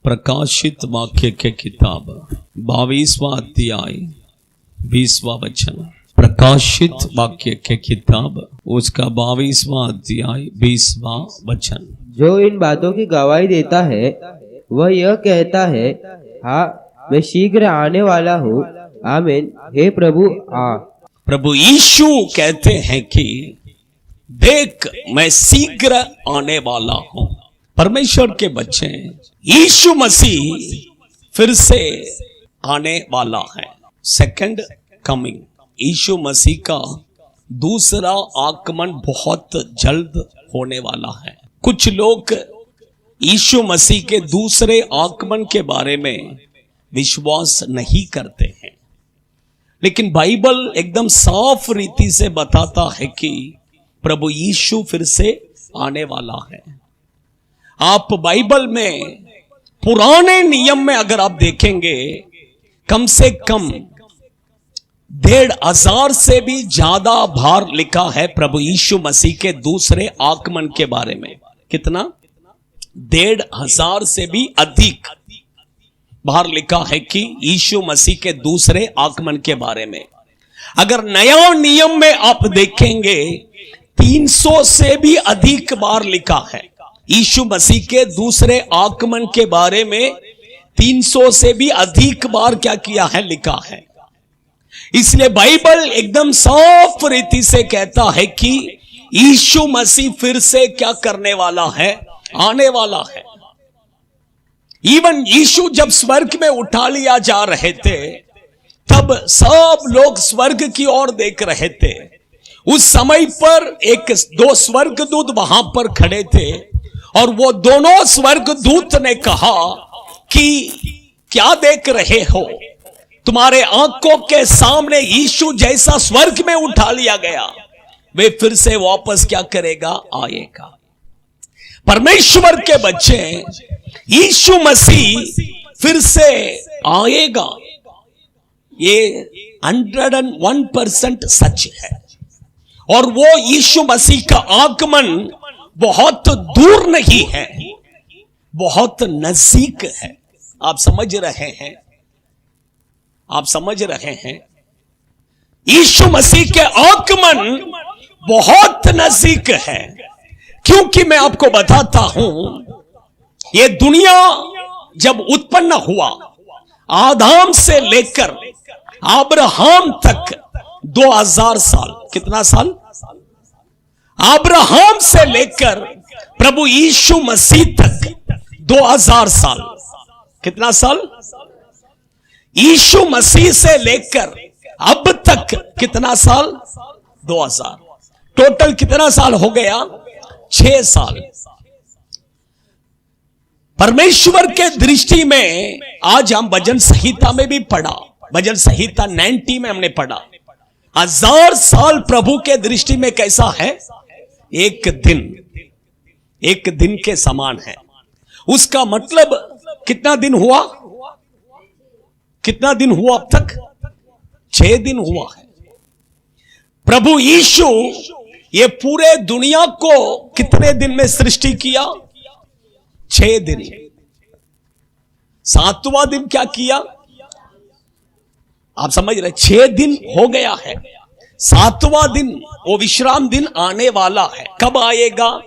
प्रकाशित वाक्य के किताब 22वां अध्याय 20वां वचन। प्रकाशित वाक्य के किताब उसका 22वां अध्याय 20वां वचन। जो इन बातों की गवाही देता है वह यह कहता है, हाँ मैं शीघ्र आने वाला हूँ। आमीन। हे प्रभु आ। प्रभु यीशु कहते हैं कि देख मैं शीघ्र आने वाला हूं। परमेश्वर के बच्चे, यीशु मसीह फिर से आने वाला है। सेकंड कमिंग, यीशु मसीह का दूसरा आगमन बहुत जल्द होने वाला है। कुछ लोग यीशु मसीह के दूसरे आगमन के बारे में विश्वास नहीं करते हैं, लेकिन बाइबल एकदम साफ रीति से बताता है कि प्रभु यीशु फिर से आने वाला है। आप बाइबल में पुराने नियम में अगर आप देखेंगे, कम से कम 1500 से भी ज्यादा बार लिखा है प्रभु यीशु मसीह के दूसरे आगमन के बारे में। कितना? 1500 से भी अधिक बार लिखा है कि यीशु मसीह के दूसरे आगमन के बारे में। अगर नया नियम में आप देखेंगे, 300 से भी अधिक बार लिखा है यीशु मसीह के दूसरे आगमन के बारे में। 300 से भी अधिक बार क्या किया है? लिखा है। इसलिए बाइबल एकदम साफ रीति से कहता है कि यीशु मसीह फिर से क्या करने वाला है? आने वाला है। इवन यीशु जब स्वर्ग में उठा लिया जा रहे थे, तब सब लोग स्वर्ग की ओर देख रहे थे। उस समय पर दो स्वर्गदूत वहां पर खड़े थे और वो दोनों स्वर्गदूत ने कहा कि क्या देख रहे हो? तुम्हारे आंखों के सामने यीशु जैसा स्वर्ग में उठा लिया गया, वे फिर से वापस क्या करेगा? आएगा। परमेश्वर के बच्चे, यीशु मसीह फिर से आएगा, ये 101% सच है। और वो यीशु मसीह का आगमन बहुत दूर नहीं है, बहुत नजदीक है। आप समझ रहे हैं? आप समझ रहे हैं? यीशु मसीह के आगमन बहुत नजदीक है। क्योंकि मैं आपको बताता हूं, ये दुनिया जब उत्पन्न हुआ, आदम से लेकर अब्राहम तक 2000 साल। कितना साल? अब्राहम से लेकर प्रभु यीशु मसीह तक 2000 साल। कितना साल? यीशु मसीह से लेकर अब तक कितना साल? 2000। टोटल कितना साल हो गया? 6 साल। परमेश्वर के दृष्टि में आज हम भजन संहिता में भी पढ़ा, भजन संहिता 90 में हमने पढ़ा, 1000 साल प्रभु के दृष्टि में कैसा है? एक दिन के समान है। उसका मतलब कितना दिन हुआ? कितना दिन हुआ अब तक? 6 दिन हुआ है। प्रभु यीशु ये पूरे दुनिया को कितने दिन में सृष्टि किया? 6 दिन। 7वां दिन क्या किया? आप समझ रहे? 6 दिन हो गया है। 7वां दिन वो विश्राम दिन आने वाला है। कब आएगा?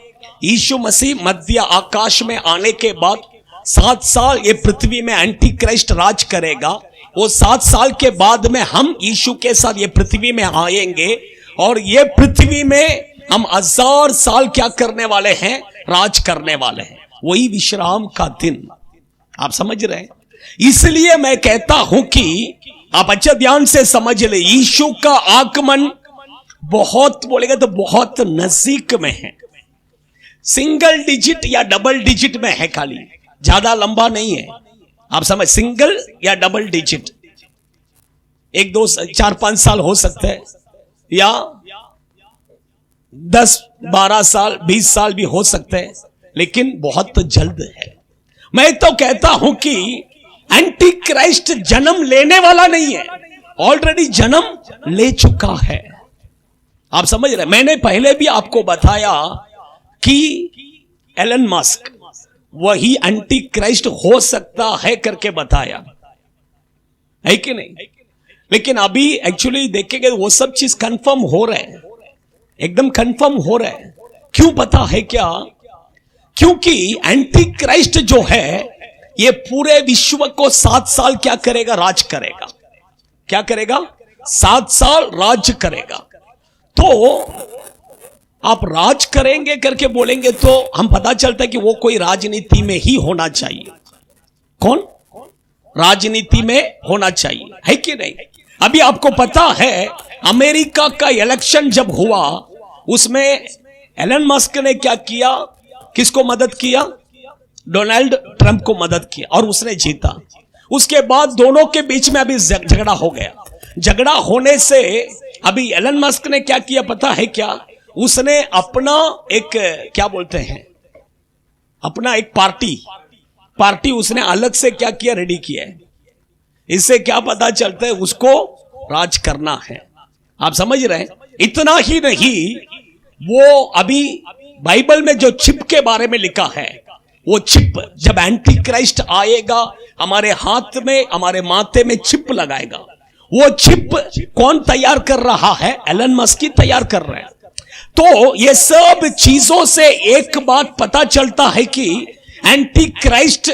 यीशु मसीह मध्य आकाश में आने के बाद 7 साल ये पृथ्वी में एंटी क्राइस्ट राज करेगा। वो 7 साल के बाद में हम यीशु के साथ ये पृथ्वी में आएंगे और ये पृथ्वी में हम 1000 साल क्या करने वाले हैं? राज करने वाले हैं। वही विश्राम का दिन। आप समझ रहे हैं? इसलिए मैं कहता हूं कि आप अच्छा ध्यान से समझ ले, यीशु का आगमन बहुत, बोलेगा तो बहुत नजदीक में है। सिंगल डिजिट या डबल डिजिट में है, खाली ज्यादा लंबा नहीं है। आप समझ? सिंगल या डबल डिजिट, 1 2 4 5 साल हो सकते हैं, या 10 12 साल 20 साल भी हो सकते हैं, लेकिन बहुत जल्द है। मैं तो कहता हूं कि एंटी क्राइस्ट जन्म लेने वाला नहीं है, ऑलरेडी जन्म ले चुका है। आप समझ रहे? मैंने पहले भी आपको बताया कि एलन मस्क वही एंटी क्राइस्ट हो सकता है करके बताया है कि नहीं। लेकिन अभी एक्चुअली देखेंगे वो सब चीज कंफर्म हो रहा है, एकदम कंफर्म हो रहा है। क्यों पता है क्या? क्योंकि एंटी क्राइस्ट जो है ये पूरे विश्व को 7 साल क्या करेगा? राज करेगा। क्या करेगा? 7 साल राज करेगा। तो आप राज करेंगे करके बोलेंगे तो हम पता चलता है कि वो कोई राजनीति में ही होना चाहिए। कौन? राजनीति में होना चाहिए, है कि नहीं? अभी आपको पता है अमेरिका का इलेक्शन जब हुआ उसमें एलन मस्क ने क्या किया? किसको मदद किया? डोनाल्ड ट्रंप को मदद किया और उसने जीता। उसके बाद दोनों के बीच में अभी झगड़ा हो गया। झगड़ा होने से अभी एलन मस्क ने क्या किया पता है क्या? उसने अपना एक क्या बोलते हैं, अपना एक पार्टी उसने अलग से क्या किया? रेडी किया है। इससे क्या पता चलता है? उसको राज करना है। आप समझ रहे हैं? इतना ही नहीं, वो अभी बाइबल में जो चिप के बारे में लिखा है, वो चिप जब एंटी क्राइस्ट आएगा हमारे हाथ में, हमारे माथे में चिप लगाएगा। वो चिप कौन तैयार कर रहा है? एलन मस्क ही तैयार कर रहे हैं। तो ये सब चीजों से एक बात पता चलता है कि एंटी क्राइस्ट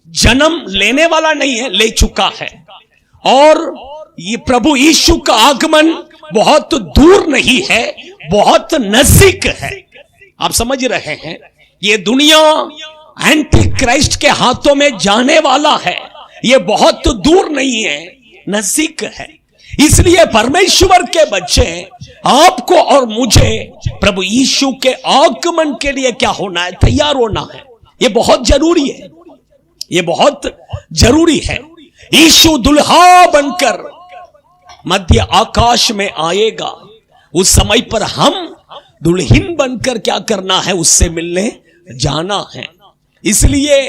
जन्म लेने वाला नहीं है, ले चुका है। और ये प्रभु यीशु का आगमन बहुत दूर नहीं है, बहुत नजदीक है। आप समझ रहे हैं? ये दुनिया एंटी क्राइस्ट के हाथों में जाने वाला है। ये बहुत दूर नहीं है, नजदीक है। इसलिए परमेश्वर के बच्चे आपको और मुझे प्रभु यीशु के आगमन के लिए क्या होना है? तैयार होना है। ये बहुत जरूरी है, ये बहुत जरूरी है। यीशु दुल्हा बनकर मध्य आकाश में आएगा। उस समय पर हम दुल्हन बनकर क्या करना है? उससे मिलने जाना है। इसलिए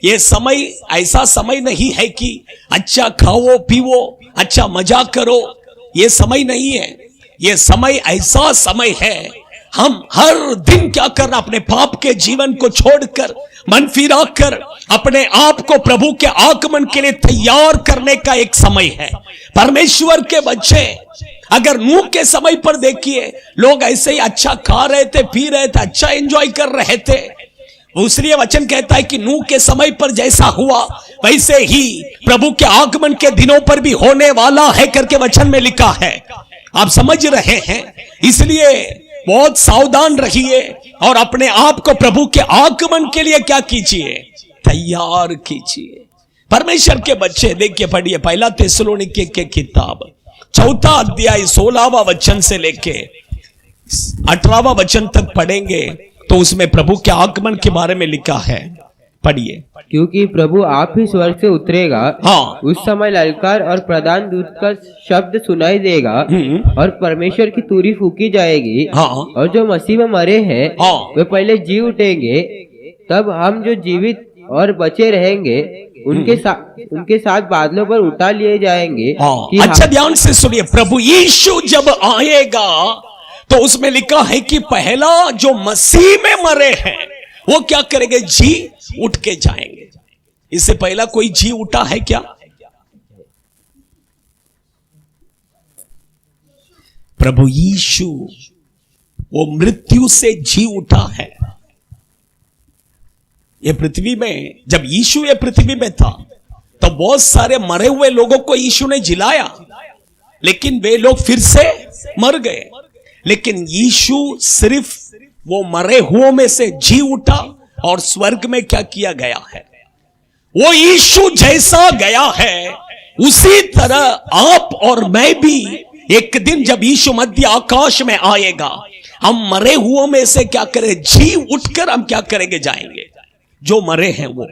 ये समय ऐसा समय नहीं है कि अच्छा खाओ पीवो, अच्छा मजा करो। ये समय नहीं है। ये समय ऐसा समय है, हम हर दिन क्या करना? अपने पाप के जीवन को छोड़कर, मन फिरा कर अपने आप को प्रभु के आगमन के लिए तैयार करने का एक समय है। परमेश्वर के बच्चे अगर नूह के समय पर देखिए, लोग ऐसे ही अच्छा खा रहे थे, पी रहे थे, अच्छा एंजॉय कर रहे थे। इसलिए वचन कहता है कि नूह के समय पर जैसा हुआ वैसे ही प्रभु के आगमन के दिनों पर भी होने वाला है करके वचन में लिखा है। आप समझ रहे हैं? इसलिए बहुत सावधान रहिए और अपने आप को प्रभु के आगमन के लिए क्या कीजिए? तैयार कीजिए। परमेश्वर के बच्चे देखिए, पढ़िए पहला थिस्सलुनीके के किताब 4 अध्याय 16वां वचन से लेके 18वां वचन तक पढ़ेंगे तो उसमें प्रभु के आगमन के बारे में लिखा है। पढ़िए। क्योंकि प्रभु आप ही स्वर्ग से उतरेगा। हाँ। उस समय ललकार और प्रधान दूत का शब्द सुनाई देगा और परमेश्वर की तुरी फूकी जाएगी। हाँ। और जो मसीह में मरे हैं हाँ। वे पहले जी उठेंगे। तब हम जो जीवित और बचे रहेंगे उनके साथ बादलों पर उठा लिए जाएंगे। कि अच्छा ध्यान से सुनिए, प्रभु यीशु जब आएगा तो उसमें लिखा है कि पहला जो मसीह में मरे हैं वो क्या करेंगे? जी उठ के जाएंगे। इससे पहला कोई जी उठा है क्या? प्रभु यीशु वो मृत्यु से जी उठा है। ये पृथ्वी में जब यीशु ये पृथ्वी में था तो बहुत सारे मरे हुए लोगों को यीशु ने जिलाया, लेकिन वे लोग फिर से मर गए। लेकिन यीशु सिर्फ वो मरे हुओं में से जी उठा और स्वर्ग में क्या किया गया है? वो यीशु जैसा गया है उसी तरह आप और मैं भी एक दिन जब यीशु मध्य आकाश में आएगा, हम मरे हुओं में से क्या करें? जी उठकर हम क्या करेंगे? जाएंगे। जो मरे हैं वो,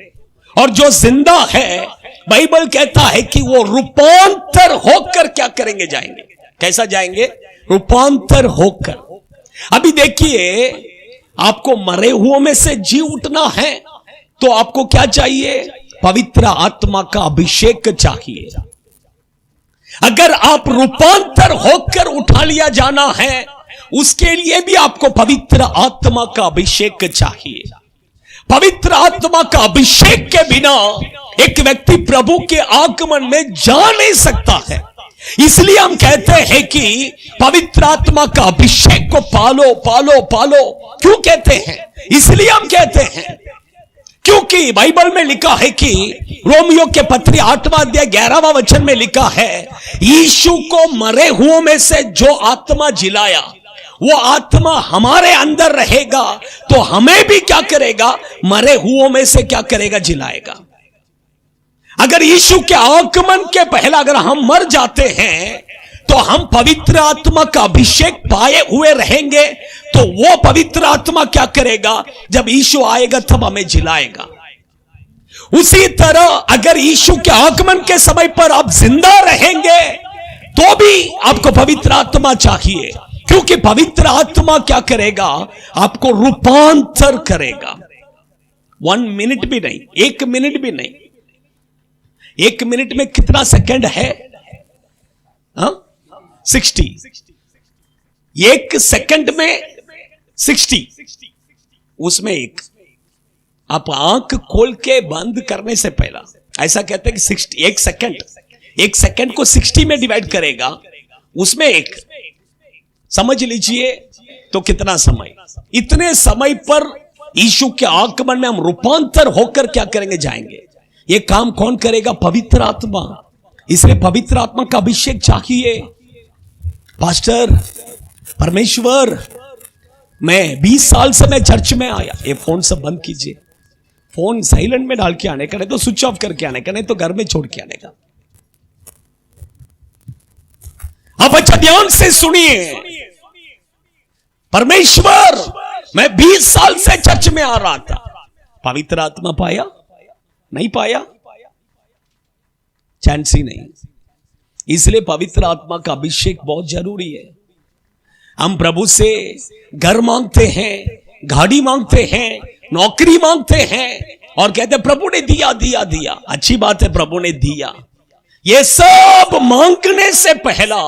और जो जिंदा है बाइबल कहता है कि वो रूपांतर होकर क्या करेंगे? जाएंगे। कैसा जाएंगे? रूपांतर होकर। अभी देखिए, आपको मरे हुओं में से जी उठना है तो आपको क्या चाहिए? पवित्र आत्मा का अभिषेक चाहिए। अगर आप रूपांतर होकर उठा लिया जाना है, उसके लिए भी आपको पवित्र आत्मा का अभिषेक चाहिए। पवित्र आत्मा का अभिषेक के बिना एक व्यक्ति प्रभु के आगमन में जा नहीं सकता है। इसलिए हम कहते हैं कि पवित्र आत्मा का अभिषेक को पालो पालो पालो। क्यों कहते हैं? इसलिए हम कहते हैं क्योंकि बाइबल में लिखा है कि रोमियो के पत्री 8वां अध्याय 11वां वचन में लिखा है, यीशु को मरे हुओं में से जो आत्मा जिलाया वो आत्मा हमारे अंदर रहेगा तो हमें भी क्या करेगा? मरे हुओं में से क्या करेगा? जिलाएगा। अगर यीशु के आगमन के पहले अगर हम मर जाते हैं तो हम पवित्र आत्मा का अभिषेक पाए हुए रहेंगे, तो वो पवित्र आत्मा क्या करेगा? जब यीशु आएगा तब हमें जिलाएगा। उसी तरह अगर यीशु के आगमन के समय पर आप जिंदा रहेंगे तो भी आपको पवित्र आत्मा चाहिए, क्योंकि पवित्र आत्मा क्या करेगा? आपको रूपांतर करेगा। 1 मिनट भी नहीं, 1 मिनट भी नहीं। 1 मिनट में कितना सेकंड है? 60। 1 सेकंड में 60, उसमें एक आप आंख खोल के बंद करने से पहला ऐसा कहते हैं कि 60, 1 सेकंड को 60 में डिवाइड करेगा, उसमें एक समझ लीजिए तो कितना समय। इतने समय पर यीशु के आगमन में हम रूपांतर होकर क्या करेंगे? जाएंगे। ये काम कौन करेगा? पवित्र आत्मा। इसलिए पवित्र आत्मा का अभिषेक चाहिए। पास्टर, परमेश्वर, मैं 20 साल से मैं चर्च में आया। ये फोन सब बंद कीजिए, फोन साइलेंट में डाल के आने का, नहीं तो स्विच ऑफ करके आने का, नहीं तो घर में छोड़ के आने का। आप अच्छा ध्यान से सुनिए। परमेश्वर, मैं 20 साल से चर्च में आ रहा था, पवित्र आत्मा पाया? नहीं पाया, चांस ही नहीं। इसलिए पवित्र आत्मा का अभिषेक बहुत जरूरी है। हम प्रभु से घर मांगते हैं, गाड़ी मांगते हैं, नौकरी मांगते हैं और कहते हैं प्रभु ने दिया दिया दिया। अच्छी बात है, प्रभु ने दिया। ये सब मांगने से पहला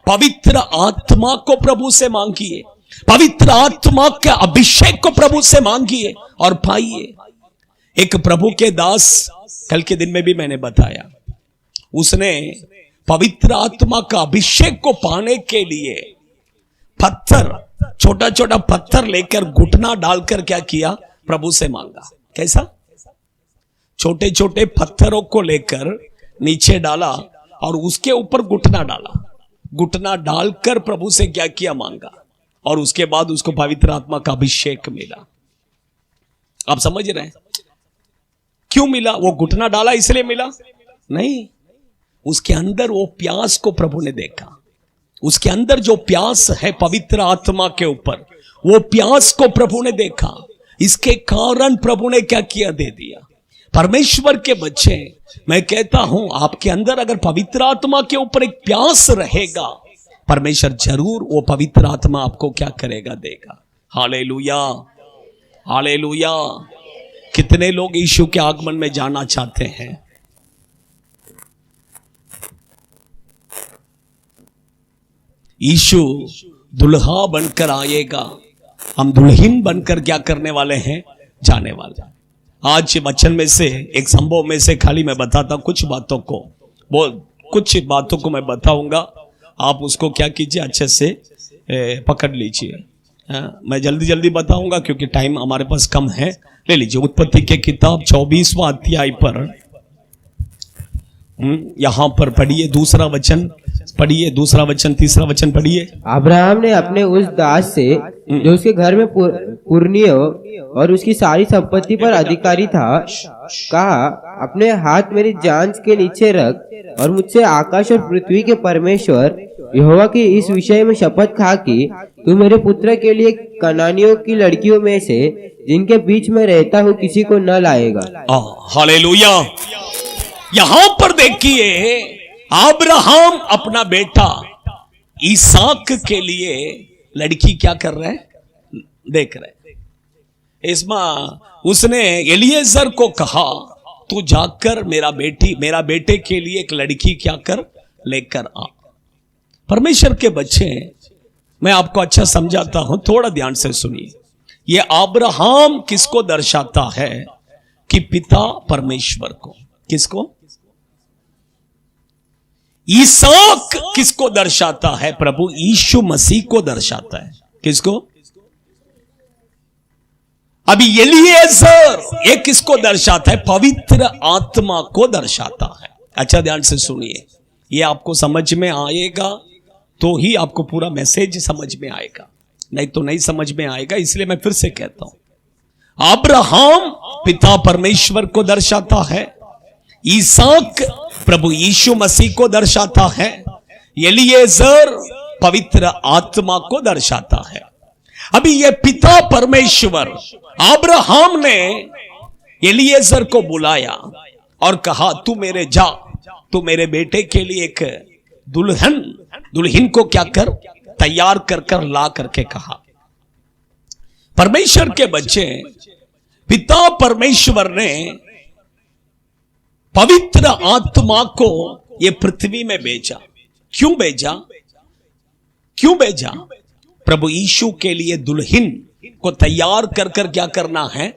पवित्र आत्मा को प्रभु से मांगिए, पवित्र आत्मा के अभिषेक को प्रभु से मांगिए और पाइए। एक प्रभु के दास, कल के दिन में भी मैंने बताया, उसने पवित्र आत्मा का अभिषेक को पाने के लिए पत्थर, छोटा छोटा पत्थर लेकर घुटना डालकर क्या किया? प्रभु से मांगा। कैसा? छोटे छोटे पत्थरों को लेकर नीचे डाला और उसके ऊपर घुटना डाला, घुटना डालकर प्रभु से क्या किया? मांगा। और उसके बाद उसको पवित्र आत्मा का अभिषेक मिला। आप समझ रहे हैं क्यों मिला? वो घुटना डाला इसलिए मिला? नहीं, उसके अंदर वो प्यास को प्रभु ने देखा। उसके अंदर जो प्यास है पवित्र आत्मा के ऊपर, वो प्यास को प्रभु ने देखा। इसके कारण प्रभु ने क्या किया? दे दिया। परमेश्वर के बच्चे, मैं कहता हूं आपके अंदर अगर पवित्र आत्मा के ऊपर एक प्यास रहेगा, परमेश्वर जरूर वो पवित्र आत्मा आपको क्या करेगा? देगा। Hallelujah, hallelujah. कितने लोग यीशु के आगमन में जाना चाहते हैं? यीशु दुल्हा बनकर आएगा, हम दुल्हन बनकर क्या करने वाले हैं? जाने वाले। आज वचन में से एक संभव में से खाली मैं बताता कुछ बातों को, वो कुछ बातों को मैं बताऊंगा, आप उसको क्या कीजिए? अच्छे से पकड़ लीजिए। मैं जल्दी जल्दी बताऊंगा क्योंकि टाइम हमारे पास कम है। ले लीजिए उत्पत्ति के किताब 24वां अध्याय पर, यहां पर पढ़िए, दूसरा वचन पढ़िए, दूसरा वचन, तीसरा वचन पढ़िए। अब्राहम ने अपने उस दास से जो उसके घर में पुरनीय और उसकी सारी संपत्ति पर अधिकारी था कहा, अपने हाथ मेरी जांच के नीचे रख और मुझसे आकाश और पृथ्वी के परमेश्वर यहोवा की इस विषय में शपथ खा कि तू मेरे पुत्र के लिए कनानियों की लड़कियों में से जिनके बीच में रहता हूँ किसी को न लाएगा। हालेलुया। यहां पर देखिए, अब्राहम अपना बेटा इसहाक के लिए लड़की क्या कर रहे हैं? देख रहे। इसमें उसने एलिएजर को कहा, तू जाकर मेरा बेटे के लिए एक लड़की क्या कर? लेकर आ। परमेश्वर के बच्चे, मैं आपको अच्छा समझाता हूं, थोड़ा ध्यान से सुनिए। ये अब्राहम किसको दर्शाता है? कि पिता परमेश्वर को। किसको? इसहाक किसको दर्शाता है? प्रभु यीशु मसीह को दर्शाता है। किसको? अभी एलीएजर ये किसको दर्शाता है? पवित्र आत्मा को दर्शाता है। अच्छा ध्यान से सुनिए, ये आपको समझ में आएगा तो ही आपको पूरा मैसेज समझ में आएगा, नहीं तो नहीं समझ में आएगा। इसलिए मैं फिर से कहता हूं, अब्राहम पिता परमेश्वर को दर्शाता है, इसहाक प्रभु यीशु मसीह को दर्शाता है, एलीएजर पवित्र आत्मा को दर्शाता है। अभी ये पिता परमेश्वर अब्राहम ने एलीएजर को बुलाया और कहा, तू मेरे जा, तू मेरे बेटे के लिए एक दुल्हन को क्या कर, तैयार कर ला करके कहा। परमेश्वर के बच्चे, पिता परमेश्वर ने पवित्र आत्मा को ये पृथ्वी में भेजा। क्यों भेजा? क्यों भेजा? प्रभु यीशु के लिए दुल्हन को तैयार कर क्या करना है?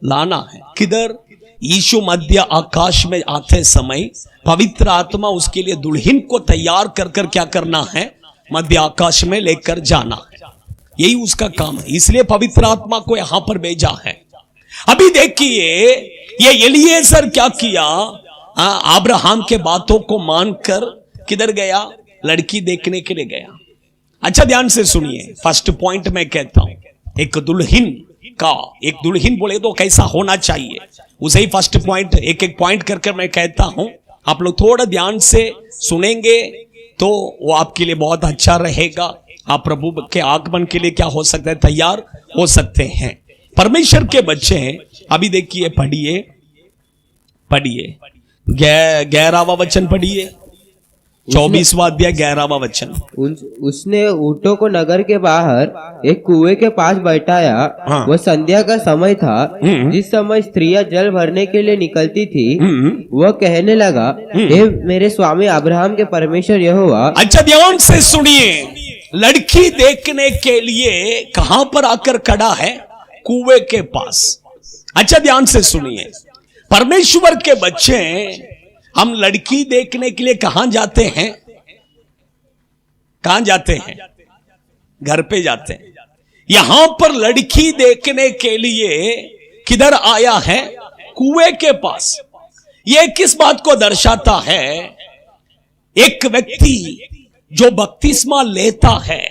लाना है। किधर? यीशु मध्य आकाश में आते समय पवित्र आत्मा उसके लिए दुल्हन को तैयार कर क्या करना है? मध्य आकाश में लेकर जाना है। यही उसका काम है, इसलिए पवित्र आत्मा को यहां पर भेजा है। अभी देखिए, ये एलीएजर क्या किया? अब्राहम के बातों को मानकर किधर गया? लड़की देखने के लिए गया। अच्छा ध्यान से सुनिए, फर्स्ट पॉइंट मैं कहता हूं, एक दुल्हन बोले तो कैसा होना चाहिए, उसे ही फर्स्ट पॉइंट एक एक पॉइंट करके मैं कहता हूं। आप लोग थोड़ा ध्यान से सुनेंगे तो वो आपके लिए बहुत अच्छा रहेगा। आप प्रभु के आगमन के लिए क्या हो सकता है? तैयार हो सकते हैं। परमेश्वर के बच्चे हैं। अभी देखिए, पढ़िए 11वां वचन पढ़िए, 24वां अध्याय 11वां वचन। उसने ऊँटों को नगर के बाहर एक कुएं के पास बैठाया। हाँ। वह संध्या का समय था, जिस समय स्त्रियां जल भरने के लिए निकलती थी। वह कहने लगा, हे मेरे स्वामी अब्राहम के परमेश्वर यहोवा। अच्छा ध्यान से सुनिए, लड़की देखने के लिए कहां पर आकर खड़ा है? कुएं के पास। अच्छा ध्यान से सुनिए, परमेश्वर के बच्चे, हम लड़की देखने के लिए कहां जाते हैं? कहां जाते हैं? घर पे जाते हैं। यहां पर लड़की देखने के लिए किधर आया है? कुएं के पास। यह किस बात को दर्शाता है? एक व्यक्ति जो बपतिस्मा लेता है,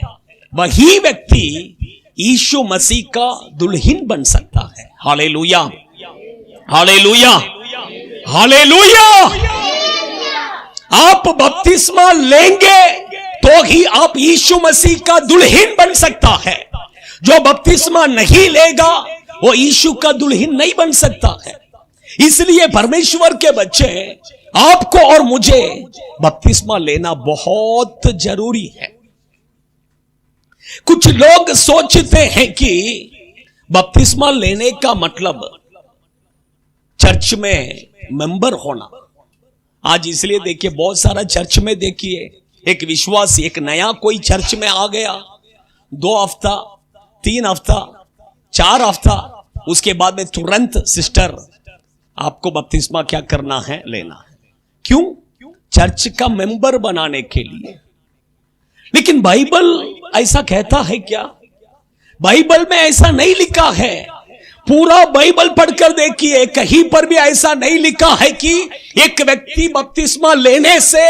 वही व्यक्ति यीशु मसीह का दुल्हन बन सकता है। Hallelujah, hallelujah, hallelujah. आप बपतिस्मा लेंगे तो ही आप यीशु मसीह का दुल्हन बन सकता है। जो बपतिस्मा नहीं लेगा वो यीशु का दुल्हन नहीं बन सकता है। इसलिए परमेश्वर के बच्चे, आपको और मुझे बपतिस्मा लेना बहुत जरूरी है। कुछ लोग सोचते हैं कि बपतिस्मा लेने का मतलब चर्च में मेंबर होना। आज इसलिए देखिए, बहुत सारा चर्च में देखिए, एक विश्वासी एक नया कोई चर्च में आ गया, 2 हफ्ता 3 हफ्ता 4 हफ्ता, उसके बाद में तुरंत सिस्टर आपको बपतिस्मा क्या करना है? लेना है। क्यों? चर्च का मेंबर बनाने के लिए। लेकिन बाइबल ऐसा कहता है क्या? बाइबल में ऐसा नहीं लिखा है। पूरा बाइबल पढ़कर देखिए, कहीं पर भी ऐसा नहीं लिखा है कि एक व्यक्ति बपतिस्मा लेने से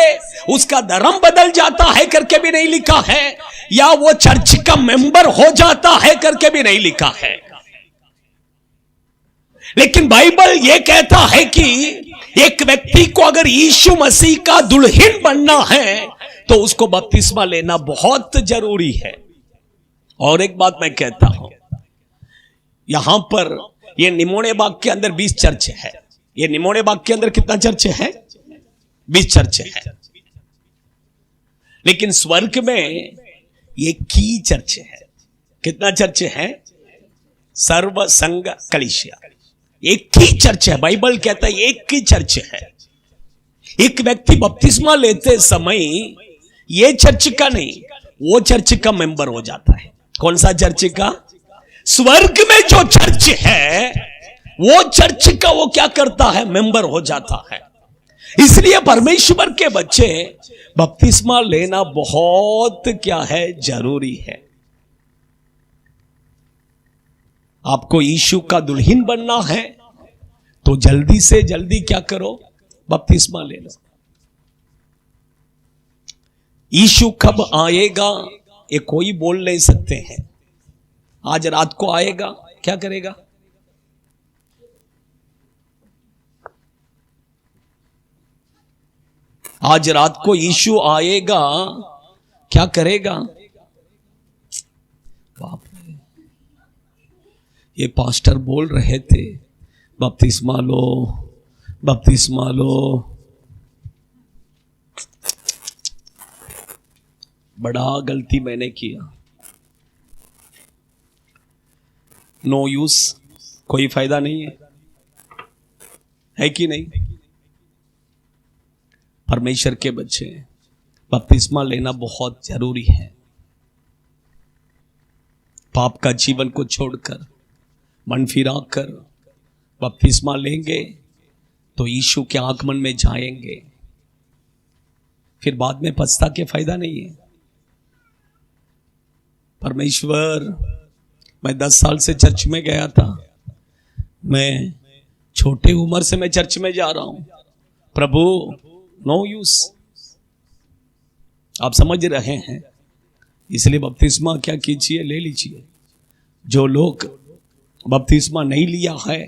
उसका धर्म बदल जाता है करके भी नहीं लिखा है, या वो चर्च का मेंबर हो जाता है करके भी नहीं लिखा है। लेकिन बाइबल यह कहता है कि एक व्यक्ति को अगर यीशु मसीह का दुल्हन बनना है तो उसको बपतिस्मा लेना बहुत जरूरी है। और एक बात मैं कहता हूं, यहां पर ये निमोने बाग के अंदर 20 चर्च है। ये निमोने बाग के अंदर कितना चर्च है? 20 चर्च है। लेकिन स्वर्ग में एक ही चर्च है। कितना चर्च है? सर्व संघ कलीसिया, एक ही चर्च है। बाइबल कहता है एक ही चर्च है। एक व्यक्ति बपतिस्मा लेते समय ये चर्च का नहीं, वो चर्च का मेंबर हो जाता है। कौन सा चर्च का? स्वर्ग में जो चर्च है वो चर्च का वो क्या करता है, मेंबर हो जाता है। इसलिए परमेश्वर के बच्चे बपतिस्मा लेना बहुत क्या है, जरूरी है। आपको यीशु का दुल्हन बनना है तो जल्दी से जल्दी क्या करो, बपतिस्मा ले लो। यीशु कब आएगा ये कोई बोल नहीं सकते हैं। आज रात को आएगा, क्या करेगा? आज रात को यीशु आएगा, क्या करेगा? बाप रे, ये पास्टर बोल रहे थे बपतिस्मा लो, बपतिस्मा लो। बड़ा गलती मैंने किया। नो यूज, कोई फायदा नहीं है कि नहीं? परमेश्वर के बच्चे बपतिस्मा लेना बहुत जरूरी है। पाप का जीवन को छोड़कर मन फिरा कर बपतिस्मा लेंगे तो यीशु के आगमन में जाएंगे। फिर बाद में पछता के फायदा नहीं है। परमेश्वर, मैं 10 साल से चर्च में गया था, मैं छोटे उम्र से मैं चर्च में जा रहा हूं। प्रभु, नो यूज। आप समझ रहे हैं, इसलिए बपतिस्मा क्या कीजिए, ले लीजिए। जो लोग बपतिस्मा नहीं लिया है,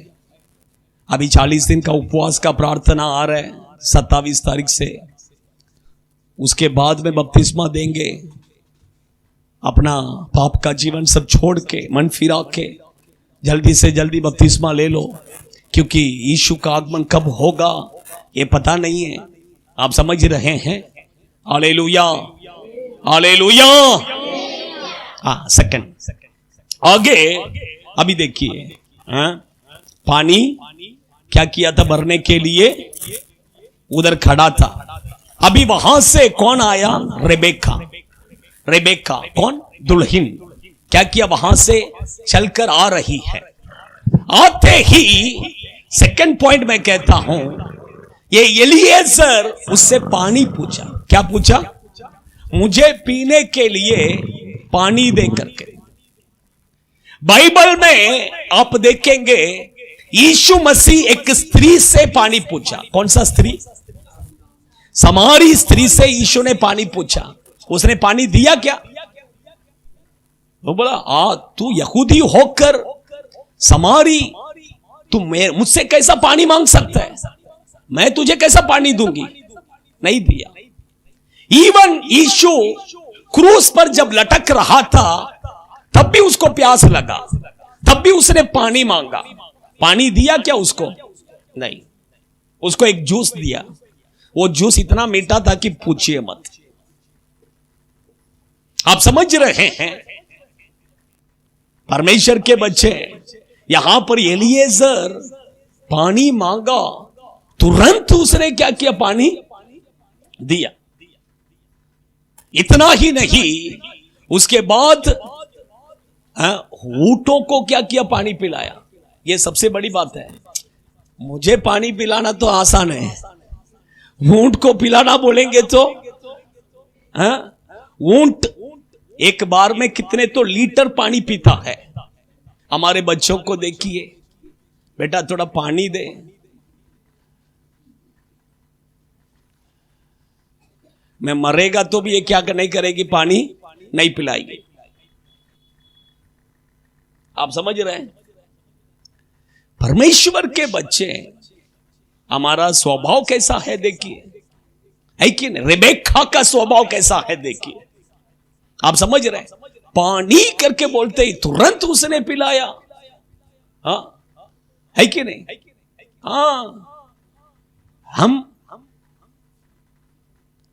अभी 40 दिन का उपवास का प्रार्थना आ रहा है 27 तारीख से, उसके बाद में बपतिस्मा देंगे। अपना पाप का जीवन सब छोड़ के मन फिरा के जल्दी से जल्दी बपतिस्मा ले लो, क्योंकि यीशु का आगमन कब होगा ये पता नहीं है। आप समझ रहे हैं? Hallelujah, hallelujah. हाँ, सेकंड आगे अभी देखिए, पानी क्या किया था भरने के लिए, उधर खड़ा था। अभी वहां से कौन आया? रेबेका। रेबेका कौन? दुल्हन। क्या किया? वहां से चलकर आ रही है। आते ही सेकंड पॉइंट मैं कहता हूं, ये एलीएजर उससे पानी पूछा। क्या पूछा? मुझे पीने के लिए पानी दे करके। बाइबल में आप देखेंगे यीशु मसीह एक स्त्री से पानी पूछा। कौन सा स्त्री? समारी स्त्री से यीशु ने पानी पूछा। उसने पानी दिया क्या? वो बोला, तू यहूदी होकर समारी, तू मुझसे कैसा पानी मांग सकता है? मैं तुझे कैसा पानी दूंगी? नहीं दिया। इवन यीशु क्रूस पर जब लटक रहा था तब भी उसको प्यास लगा, तब भी उसने पानी मांगा। पानी दिया क्या उसको? नहीं। उसको एक जूस दिया। वो जूस इतना मीठा था कि पूछिए मत। आप समझ रहे हैं? परमेश्वर के बच्चे, यहां पर एलीएजर पानी मांगा, तुरंत उसने क्या किया? पानी दिया। इतना ही नहीं, उसके बाद ऊंटों को क्या किया? पानी पिलाया। यह सबसे बड़ी बात है। मुझे पानी पिलाना तो आसान है, ऊंट को पिलाना बोलेंगे तो ऊंट एक बार में कितने तो लीटर पानी पीता है। हमारे बच्चों को देखिए, बेटा थोड़ा पानी दे, मैं मरेगा तो भी ये क्या नहीं करेगी? पानी नहीं पिलाएगी। आप समझ रहे हैं? परमेश्वर के बच्चे, हमारा स्वभाव कैसा है देखिए, है कि नहीं? रेबेका का स्वभाव कैसा है देखिए। आप समझ रहे हैं? पानी करके बोलते ही तुरंत उसने पिलाया। हाँ, है कि नहीं? हाँ, हम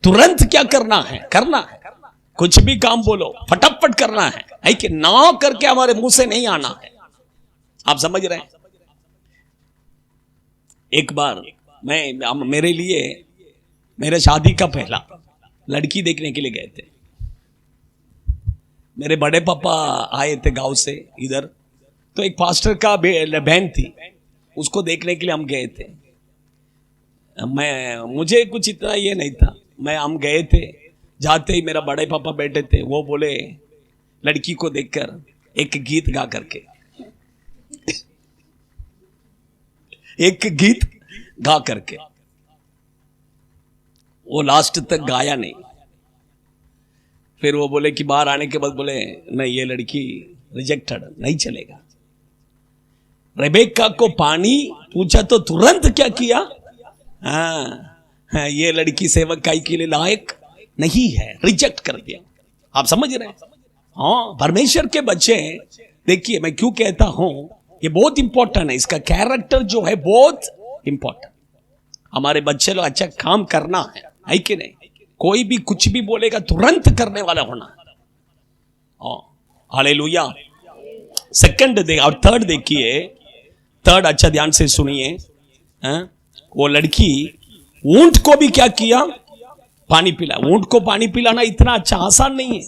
तुरंत क्या करना है? करना है। कुछ भी काम बोलो फटाफट करना है कि ना करके हमारे मुंह से नहीं आना है। आप समझ रहे हैं? एक बार मेरे लिए, मेरे शादी का पहला लड़की देखने के लिए गए थे। मेरे बड़े पापा आए थे गांव से इधर तो एक पास्टर का बहन थी, उसको देखने के लिए हम गए थे। मुझे कुछ इतना ये नहीं था, हम गए थे। जाते ही मेरा बड़े पापा बैठे थे, वो बोले लड़की को देखकर एक गीत गा करके, एक गीत गा करके। वो लास्ट तक गाया नहीं। फिर वो बोले कि बाहर आने के बाद बोले नहीं, ये लड़की रिजेक्टेड, नहीं चलेगा। रेबेका को पानी पूछा तो तुरंत क्या किया? हाँ, ये लड़की सेवकाई के लिए लायक नहीं है, रिजेक्ट कर दिया। आप समझ रहे हैं? हाँ, परमेश्वर के बच्चे, देखिए मैं क्यों कहता हूं, ये बहुत इंपॉर्टेंट है। इसका कैरेक्टर जो है बहुत इंपॉर्टेंट। हमारे बच्चे लोग अच्छा काम करना है कि नहीं? कोई भी कुछ भी बोलेगा तुरंत करने वाला होना है। हालेलुया। सेकंड और थर्ड देखिए, थर्ड अच्छा ध्यान से सुनिए। वो लड़की ऊंट को भी क्या किया? पानी पिला। ऊंट को पानी पिलाना इतना अच्छा आसान नहीं है।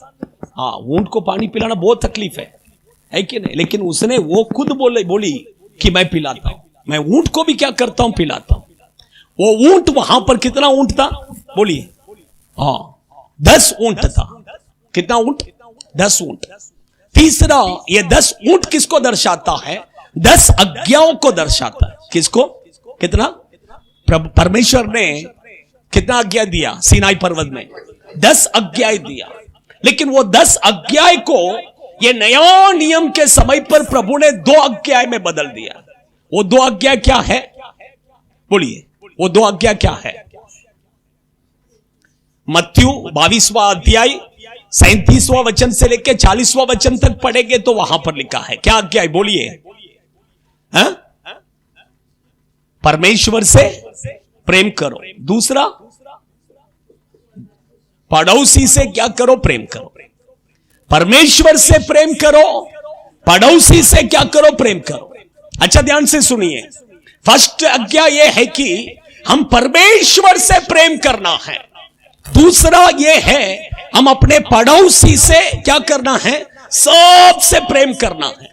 हाँ, ऊंट को पानी पिलाना बहुत तकलीफ है कि नहीं? लेकिन उसने वो खुद बोली कि मैं पिलाता हूं, मैं ऊंट को भी क्या करता हूं? पिलाता हूं। वो ऊंट वहां पर कितना ऊंट था? बोलिए। हाँ, 10 ऊंट था। कितना ऊंट? 10 ऊंट। तीसरा, ये 10 ऊंट किसको दर्शाता है? 10 आज्ञाओं को दर्शाता है। किसको? कितना? परमेश्वर ने कितना आज्ञा दिया सीनाई पर्वत में? 10 आज्ञाएं दिया। लेकिन वो 10 आज्ञाएं को ये नया नियम के समय पर प्रभु ने 2 आज्ञाएं में बदल दिया। वो 2 आज्ञा क्या है? बोलिए, वो 2 आज्ञा क्या है? मत्ती 22वां अध्याय 37वां वचन से लेकर 40वां वचन तक पढ़ेंगे तो वहां पर लिखा है। क्या आज्ञा है? बोलिए। परमेश्वर से प्रेम करो। दूसरा, पड़ोसी से क्या करो? प्रेम करो। परमेश्वर से प्रेम करो, पड़ोसी से क्या करो? प्रेम करो। अच्छा ध्यान से सुनिए। फर्स्ट आज्ञा यह है कि हम परमेश्वर से प्रेम करना है। दूसरा यह है हम अपने पड़ोसी से क्या करना है? सबसे प्रेम करना है।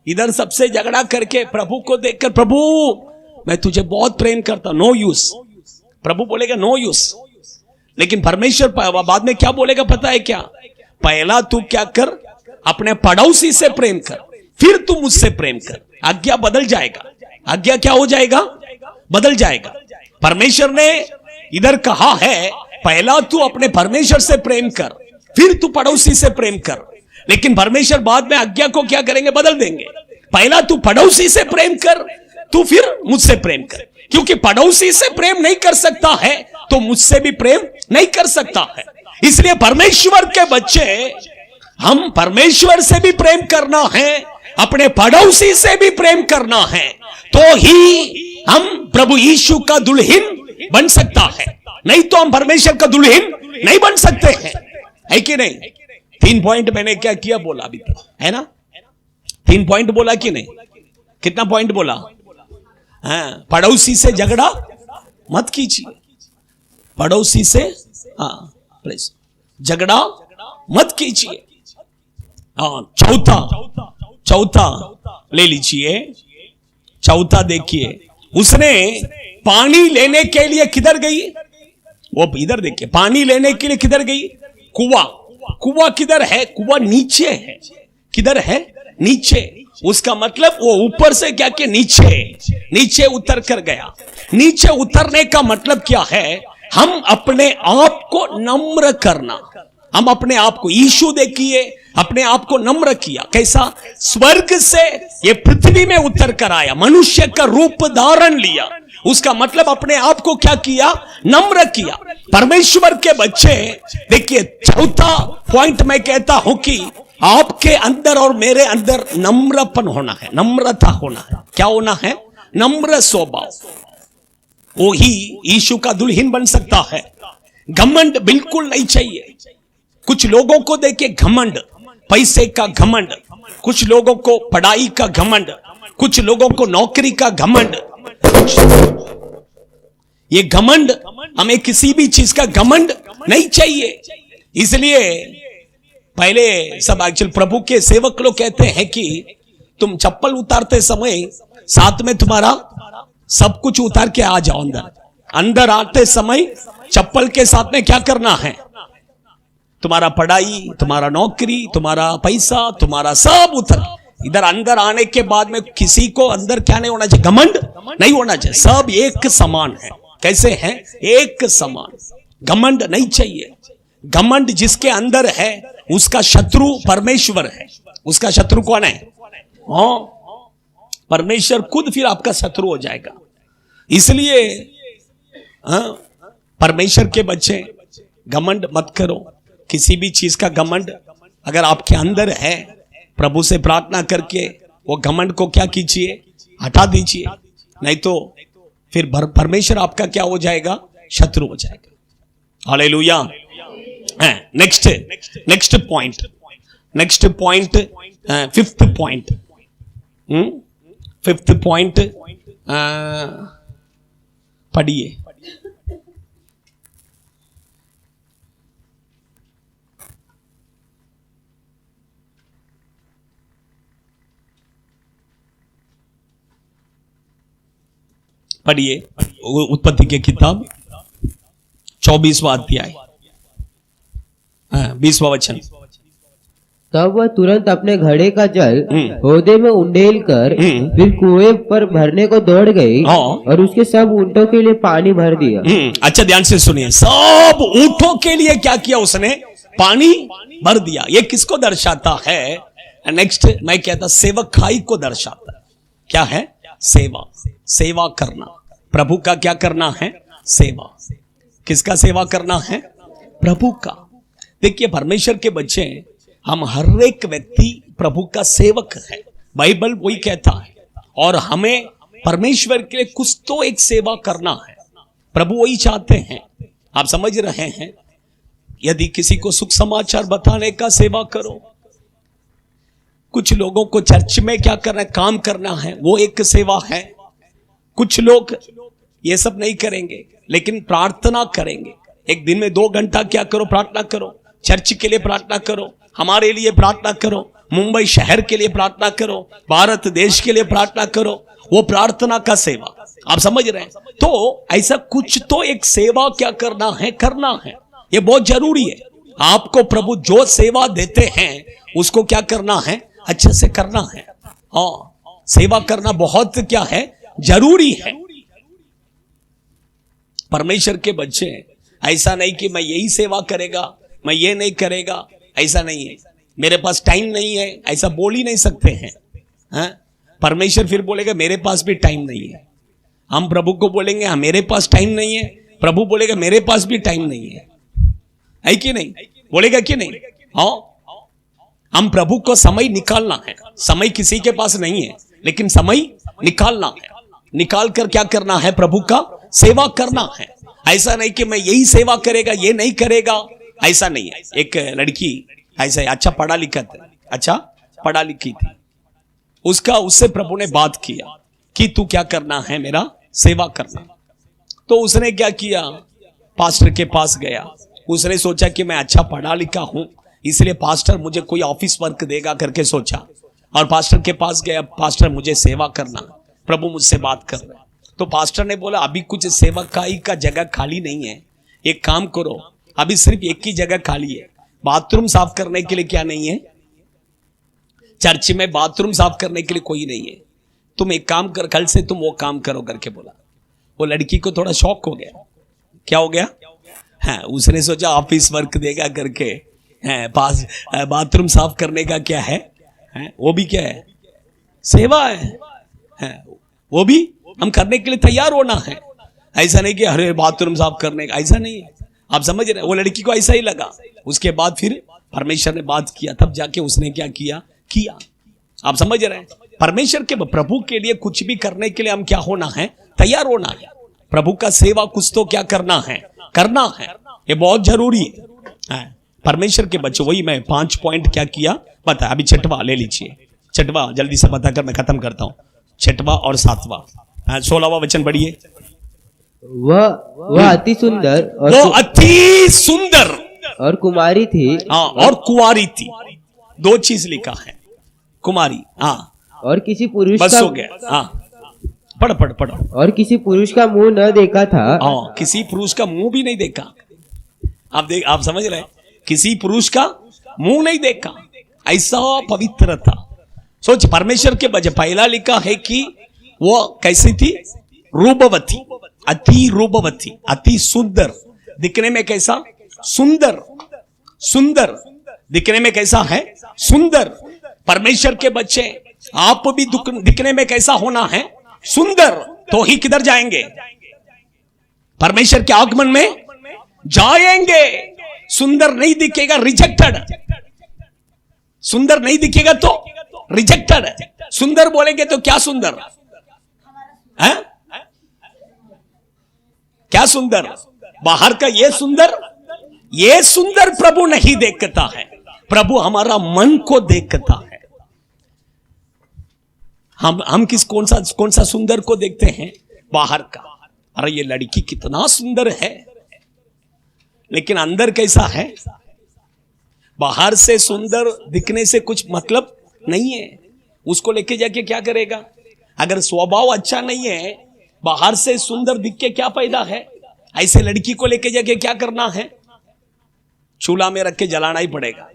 इधर सबसे झगड़ा करके प्रभु को देखकर, प्रभु मैं तुझे बहुत प्रेम करता हूं, नो यूज। प्रभु बोलेगा नो यूज। लेकिन परमेश्वर बाद में क्या बोलेगा पता है क्या? पहला तू क्या कर? अपने पड़ोसी से प्रेम कर, फिर तू मुझसे प्रेम कर। आज्ञा बदल जाएगा। आज्ञा क्या हो जाएगा? बदल जाएगा। परमेश्वर ने इधर कहा है पहला तू अपने परमेश्वर से प्रेम कर, फिर तू पड़ोसी से प्रेम कर। लेकिन परमेश्वर बाद में आज्ञा को क्या करेंगे? बदल देंगे। पहला तू पड़ोसी से प्रेम कर, तू फिर मुझसे प्रेम कर। क्योंकि पड़ोसी से प्रेम नहीं कर सकता है तो मुझसे भी प्रेम नहीं कर सकता है। इसलिए परमेश्वर के बच्चे, हम परमेश्वर से भी प्रेम करना है, अपने पड़ोसी से भी प्रेम करना है, तो ही हम प्रभु यीशु का दुल्हन बन सकता है। नहीं तो हम परमेश्वर का दुल्हन नहीं बन सकते हैं, है कि नहीं? 3 पॉइंट मैंने क्या किया? बोला अभी तक, है ना? 3 पॉइंट बोला कि नहीं? कितना पॉइंट बोला? हाँ, पड़ोसी से झगड़ा मत कीजिए। पड़ोसी से झगड़ा मत कीजिए। हाँ, चौथा ले लीजिए। चौथा देखिए, उसने पानी लेने के लिए किधर गई? वो इधर देखिए, पानी लेने के लिए किधर गई? कुआं किधर है? कुआं नीचे है। किधर है? नीचे। उसका मतलब वो ऊपर से क्या किया? नीचे उतर कर गया। नीचे उतरने का मतलब क्या है? हम अपने आप को नम्र करना। हम अपने आप को, यीशु देखिए अपने आप को नम्र किया। कैसा? स्वर्ग से ये पृथ्वी में उतर कर आया, मनुष्य का रूप धारण लिया। उसका मतलब अपने आप को क्या किया? नम्र किया। परमेश्वर के बच्चे देखिए, चौथा पॉइंट मैं कहता हूं कि आपके अंदर और मेरे अंदर नम्रपन होना है, नम्रता होना है। क्या होना है? नम्र स्वभाव। वो ही यीशु का दुल्हन बन सकता है। घमंड बिल्कुल नहीं चाहिए। कुछ लोगों को देखिए घमंड, पैसे का घमंड, कुछ लोगों को पढ़ाई का घमंड, कुछ लोगों को नौकरी का घमंड। ये घमंड, हमें किसी भी चीज का घमंड नहीं चाहिए। इसलिए पहले सब एक्चुअल प्रभु के सेवक लोग कहते हैं कि तुम चप्पल उतारते समय साथ में तुम्हारा सब कुछ उतार के आ जाओ अंदर। अंदर आते समय चप्पल के साथ में क्या करना है? तुम्हारा पढ़ाई, तुम्हारा नौकरी, तुम्हारा पैसा, तुम्हारा सब उतर। इधर अंदर आने के बाद में किसी को अंदर क्या नहीं होना चाहिए? घमंड नहीं होना चाहिए। सब एक समान है। कैसे हैं? एक समान। घमंड नहीं चाहिए। घमंड जिसके अंदर है उसका शत्रु परमेश्वर है। उसका शत्रु कौन है? परमेश्वर खुद फिर आपका शत्रु हो जाएगा। इसलिए परमेश्वर के बच्चे घमंड मत करो। किसी भी चीज का घमंड अगर आपके अंदर है, प्रभु से प्रार्थना करके वो घमंड को क्या कीजिए? हटा दीजिए। नहीं तो फिर परमेश्वर आपका क्या हो जाएगा? शत्रु हो जाएगा। Hallelujah. Next point, fifth point पढ़िए। पढ़िए उत्पत्ति के किताब 24वां अध्याय 20वां वचन। तब वह तुरंत अपने घड़े का जल होदे में उंडेल कर फिर कुएं पर भरने को दौड़ गई और उसके सब ऊंटों के लिए पानी भर दिया। अच्छा ध्यान से सुनिए। सब ऊंटों के लिए क्या किया उसने? पानी भर दिया। ये किसको दर्शाता है? नेक्स्ट मैं कहता सेवकाई को दर्शाता है। क्या है? सेवा। सेवा करना। प्रभु का क्या करना है? सेवा। किसका सेवा करना है? प्रभु का। देखिए परमेश्वर के बच्चे हम हर एक व्यक्ति प्रभु का सेवक है। बाइबल वही कहता है। और हमें परमेश्वर के लिए कुछ तो एक सेवा करना है। प्रभु वही चाहते हैं। आप समझ रहे हैं? यदि किसी को सुख समाचार बताने का सेवा करो। कुछ लोगों को चर्च में क्या करना है? काम करना है, वो एक सेवा है। कुछ लोग ये सब नहीं करेंगे लेकिन प्रार्थना करेंगे। एक दिन में 2 घंटा क्या करो? प्रार्थना करो। चर्च के लिए प्रार्थना करो, हमारे लिए प्रार्थना करो, मुंबई शहर के लिए प्रार्थना करो, भारत देश के लिए प्रार्थना करो। वो प्रार्थना का सेवा। आप समझ रहे हैं? तो ऐसा कुछ तो एक सेवा क्या करना है? करना है। ये बहुत जरूरी है। आपको प्रभु जो सेवा देते हैं उसको क्या करना है? अच्छे से करना है। हाँ, सेवा करना बहुत क्या है? जरूरी है। परमेश्वर के बच्चे ऐसा नहीं कि मैं यही सेवा करेगा, मैं ये नहीं करेगा, ऐसा नहीं है। मेरे पास टाइम नहीं है, ऐसा बोल ही नहीं सकते हैं। परमेश्वर फिर बोलेगा मेरे पास भी टाइम नहीं है। हम प्रभु को बोलेंगे हाँ मेरे पास टाइम नहीं है, प्रभु बोलेगा मेरे पास भी टाइम नहीं है कि नहीं? बोलेगा कि नहीं? हाँ, हम प्रभु को समय निकालना है। समय किसी के पास नहीं है लेकिन समय निकालना है। निकाल कर क्या करना है? प्रभु का सेवा करना है। ऐसा नहीं कि मैं यही सेवा करेगा, ये नहीं करेगा, ऐसा नहीं है। एक लड़की ऐसा अच्छा पढ़ा लिखी थी। उससे प्रभु ने बात किया कि तू क्या करना है? मेरा सेवा करना। तो उसने क्या किया? पास्टर के पास गया। उसने सोचा कि मैं अच्छा पढ़ा लिखा हूं इसलिए पास्टर मुझे कोई ऑफिस वर्क देगा करके सोचा और पास्टर के पास गया। पास्टर मुझे सेवा करना, प्रभु मुझसे बात कर रहे। तो पास्टर ने बोला अभी कुछ सेवकाई का जगह खाली नहीं है, एक काम करो, अभी सिर्फ एक ही जगह खाली है। बाथरूम साफ करने के लिए क्या नहीं है? चर्च में बाथरूम साफ करने के लिए कोई नहीं है। तुम एक काम कर, कल से तुम वो काम करो करके बोला। वो लड़की को थोड़ा शौक हो गया। क्या हो गया? हाँ, उसने सोचा ऑफिस वर्क देगा करके पास बाथरूम साफ करने का क्या है? वो भी क्या है? सेवा है। वो भी हम करने के लिए तैयार होना है। ऐसा नहीं कि अरे बाथरूम साफ करने का, ऐसा नहीं है। आप समझ रहे? वो लड़की को ऐसा ही लगा। उसके बाद फिर परमेश्वर ने बात किया, तब जाके उसने क्या किया? आप समझ रहे हैं? परमेश्वर के प्रभु के लिए कुछ भी करने के लिए हम क्या होना है? तैयार होना है। प्रभु का सेवा कुछ तो क्या करना है? करना है। ये बहुत जरूरी है। परमेश्वर के बच्चे वही मैं 5 पॉइंट क्या किया बता। अभी 6वां ले लीजिए। 6वां जल्दी से बता कर मैं खत्म करता हूं। 6वां और 7वां 16वां वचन पढ़िए। वह अति सुंदर और कुमारी थी। हाँ, और कुंवारी थी। 2 चीज लिखा है। कुमारी, हाँ, और किसी पुरुष बस का हो गया। हाँ, पढ़ो। और किसी पुरुष का मुंह न देखा था। हाँ, किसी पुरुष का मुंह भी नहीं देखा। आप समझ रहे हैं, किसी पुरुष का मुंह नहीं देखा, ऐसा पवित्र था। सोच, परमेश्वर के बजाय पहला लिखा है कि वो कैसी थी? रूपवती, अति रूपवती, अति सुंदर, दिखने में कैसा? सुंदर। सुंदर दिखने में कैसा है? सुंदर। परमेश्वर के बच्चे आप भी दिखने में कैसा होना है? सुंदर। तो ही किधर जाएंगे? परमेश्वर के आगमन में जाएंगे। सुंदर नहीं दिखेगा, रिजेक्टेड। सुंदर नहीं दिखेगा तो रिजेक्टेड। सुंदर बोलेंगे तो क्या सुंदर है? क्या सुंदर? बाहर का ये सुंदर प्रभु नहीं देखता है। प्रभु हमारा मन को देखता है। हम कौन सा सुंदर को देखते हैं? बाहर का। अरे ये लड़की कितना सुंदर है, लेकिन अंदर कैसा है? बाहर से सुंदर दिखने से कुछ मतलब नहीं है। उसको लेके जाके क्या करेगा? अगर स्वभाव अच्छा नहीं है, बाहर से सुंदर दिख के क्या फायदा है? ऐसे लड़की को लेके जाके क्या करना है? चूल्हा में रख के जलाना ही पड़ेगा,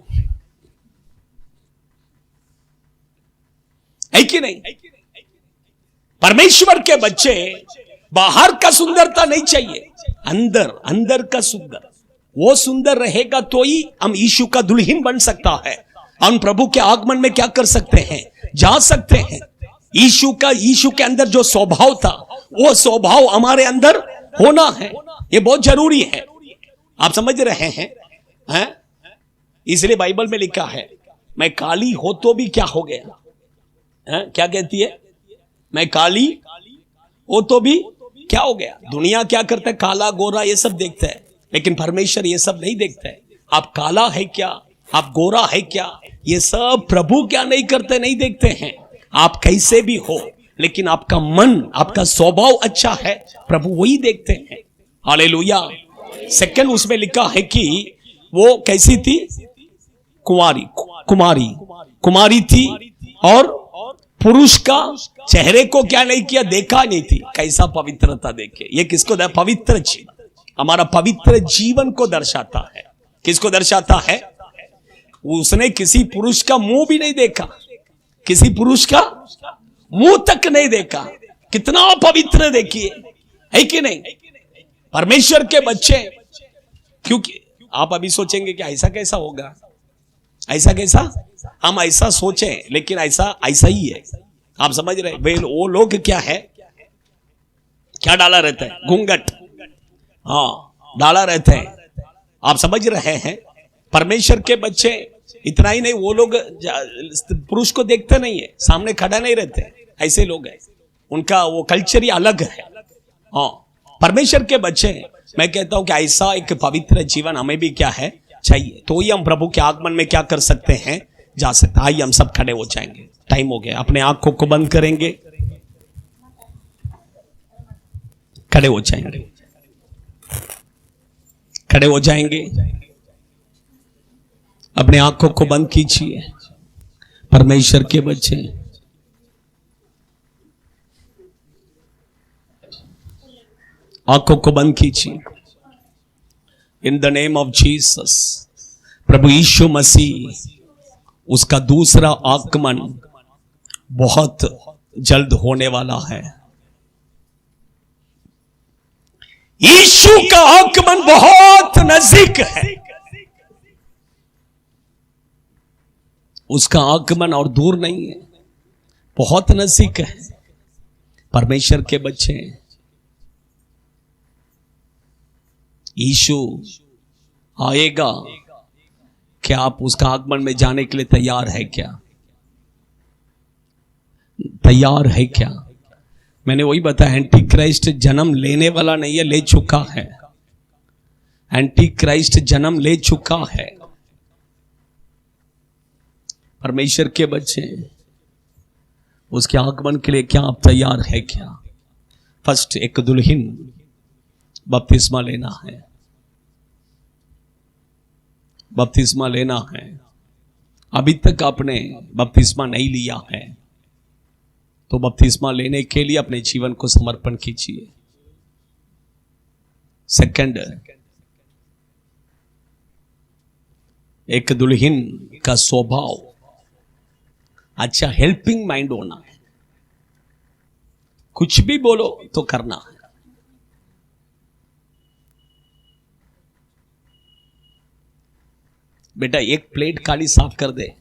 है कि नहीं? परमेश्वर के बच्चे बाहर का सुंदरता नहीं चाहिए, अंदर का सुंदर। वो सुंदर रहेगा तो ही हम यीशु का दुल्हन बन सकता है। हम प्रभु के आगमन में क्या कर सकते हैं? जा सकते हैं। यीशु के अंदर जो स्वभाव था, वो स्वभाव हमारे अंदर होना है। ये बहुत जरूरी है। आप समझ रहे हैं? इसलिए बाइबल में लिखा है, मैं काली हो तो भी क्या हो गया? क्या कहती है? मैं काली हो तो भी क्या हो गया? दुनिया क्या करता है? काला गोरा ये सब देखता है, लेकिन परमेश्वर ये सब नहीं देखता है। आप काला है क्या, आप गोरा है क्या, ये सब प्रभु क्या नहीं करते, नहीं देखते हैं। आप कैसे भी हो, लेकिन आपका मन, आपका स्वभाव अच्छा है, प्रभु वही देखते हैं। हालेलुया। सेकंड उसमें लिखा है कि वो कैसी थी? कुमारी थी, और पुरुष का चेहरे को क्या नहीं किया? देखा नहीं थी। कैसा पवित्रता देखे। ये किसको? पवित्र जीवन, हमारा पवित्र जीवन को दर्शाता है। किसको दर्शाता है? उसने किसी पुरुष का मुंह भी नहीं देखा, किसी पुरुष का मुंह तक नहीं देखा। कितना पवित्र देखिए, है कि नहीं? परमेश्वर के बच्चे, क्योंकि आप अभी सोचेंगे कि ऐसा कैसा होगा, ऐसा कैसा? हम ऐसा सोचें, लेकिन ऐसा ही है। आप समझ रहे? वो लोग क्या है, क्या डाला रहता है? घूंघट, डाला रहते हैं। आप समझ रहे हैं? परमेश्वर के बच्चे इतना ही नहीं, वो लोग पुरुष को देखते नहीं है, सामने खड़ा नहीं रहते। ऐसे लोग हैं, उनका वो कल्चर ही अलग है। परमेश्वर के बच्चे, मैं कहता हूं कि ऐसा एक पवित्र जीवन हमें भी क्या है? चाहिए। तो ही हम प्रभु के आगमन में क्या कर सकते हैं? जा सकते। आइए हम सब खड़े हो जाएंगे। टाइम हो गया। अपने आंखों को बंद करेंगे, खड़े हो जाएंगे, खड़े हो जाएंगे। अपने आंखों को बंद कीजिए। परमेश्वर के बच्चे, आंखों को बंद कीजिए। In the name of Jesus, प्रभु यीशु मसीह, उसका दूसरा आगमन बहुत जल्द होने वाला है। यीशु का आगमन बहुत नजदीक है। उसका आगमन और दूर नहीं है, बहुत नजदीक है। परमेश्वर के बच्चे, यीशु आएगा। क्या आप उसका आगमन में जाने के लिए तैयार है क्या? तैयार है क्या? मैंने वही बताया, एंटी क्राइस्ट जन्म लेने वाला नहीं है, ले चुका है। एंटी क्राइस्ट जन्म ले चुका है। परमेश्वर के बच्चे, उसके आगमन के लिए क्या आप तैयार है क्या? फर्स्ट, एक दुल्हन बपतिस्मा लेना है, बपतिस्मा लेना है। अभी तक आपने बपतिस्मा नहीं लिया है, तो बपतिस्मा लेने के लिए अपने जीवन को समर्पण कीजिए। सेकंड, एक दुल्हन का स्वभाव अच्छा हेल्पिंग माइंड होना है। कुछ भी बोलो तो करना है। बेटा एक प्लेट खाली साफ कर दे,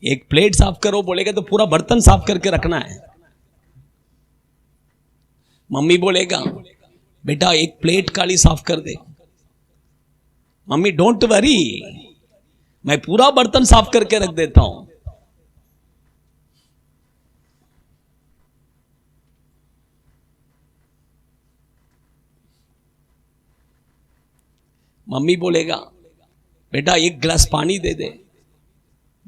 एक प्लेट साफ करो बोलेगा तो पूरा बर्तन साफ करके रखना है। मम्मी बोलेगा बेटा एक प्लेट खाली साफ कर दे, मम्मी डोंट वरी मैं पूरा बर्तन साफ करके रख देता हूं। मम्मी बोलेगा बेटा एक गिलास पानी दे दे,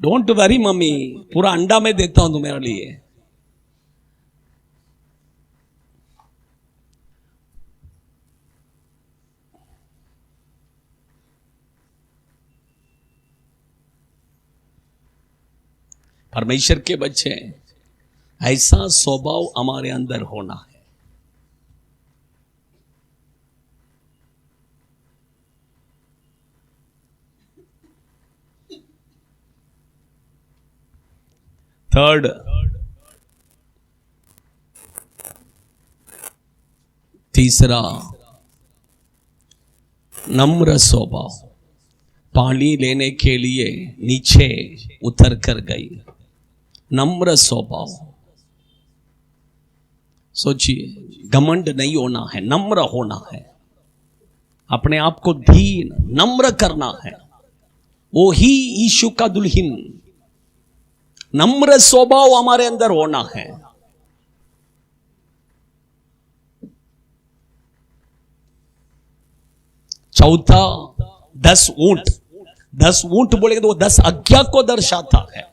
डोंट वरी मम्मी पूरा अंडा मैं देता हूं तुम्हारे लिए। परमेश्वर के बच्चे, ऐसा स्वभाव हमारे अंदर होना है। थर्ड, तीसरा, नम्र स्वभाव। पानी लेने के लिए नीचे उतर कर गई, नम्र स्वभाव। सोचिए, घमंड नहीं होना है, नम्र होना है, अपने आप को दीन नम्र करना है। वो ही यीशु का दुल्हन, नम्र स्वभाव हमारे अंदर होना है। चौथा, 10 ऊंट। 10 ऊंट बोलेगे तो वो 10 आज्ञा को दर्शाता है।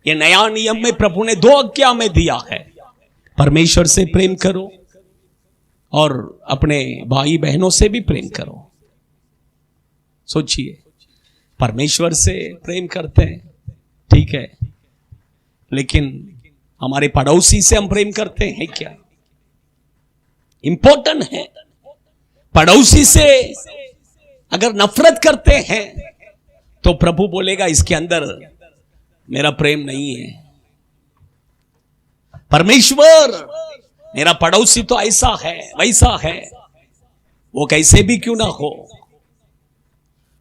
ये नया नियम में प्रभु ने 2 आज्ञा में दिया है, परमेश्वर से प्रेम करो और अपने भाई बहनों से भी प्रेम करो। सोचिए, परमेश्वर से प्रेम करते हैं ठीक है, लेकिन हमारे पड़ोसी से हम प्रेम करते हैं क्या? इंपॉर्टेंट है। पड़ोसी से अगर नफरत करते हैं तो प्रभु बोलेगा इसके अंदर मेरा प्रेम नहीं है। परमेश्वर, मेरा पड़ोसी तो ऐसा है वैसा है, वो कैसे भी क्यों ना हो,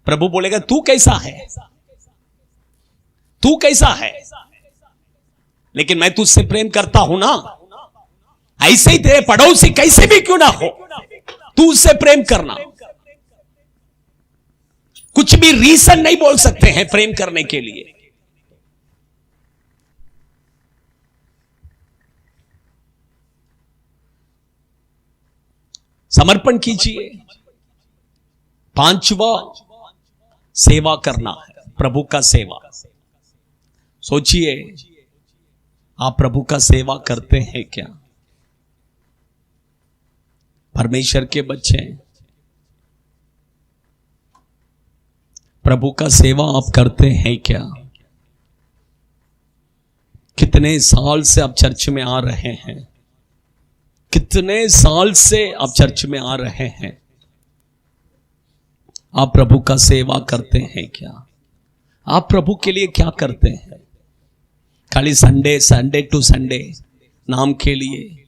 प्रभु बोलेगा तू कैसा है, तू कैसा है, लेकिन मैं तुझसे प्रेम करता हूं ना। ऐसे ही तेरे पड़ोसी कैसे भी क्यों ना हो, तू उससे प्रेम करना। कुछ भी रीजन नहीं बोल सकते हैं प्रेम करने के लिए। समर्पण कीजिए। 5वां, सेवा करना है, प्रभु का सेवा। सोचिए, आप प्रभु का सेवा करते हैं क्या? परमेश्वर के बच्चे, प्रभु का सेवा आप करते हैं क्या? कितने साल से आप चर्च में आ रहे हैं? कितने साल से आप चर्च में आ रहे हैं? आप प्रभु का सेवा करते हैं क्या? आप प्रभु के लिए क्या करते हैं? खाली संडे टू संडे नाम के लिए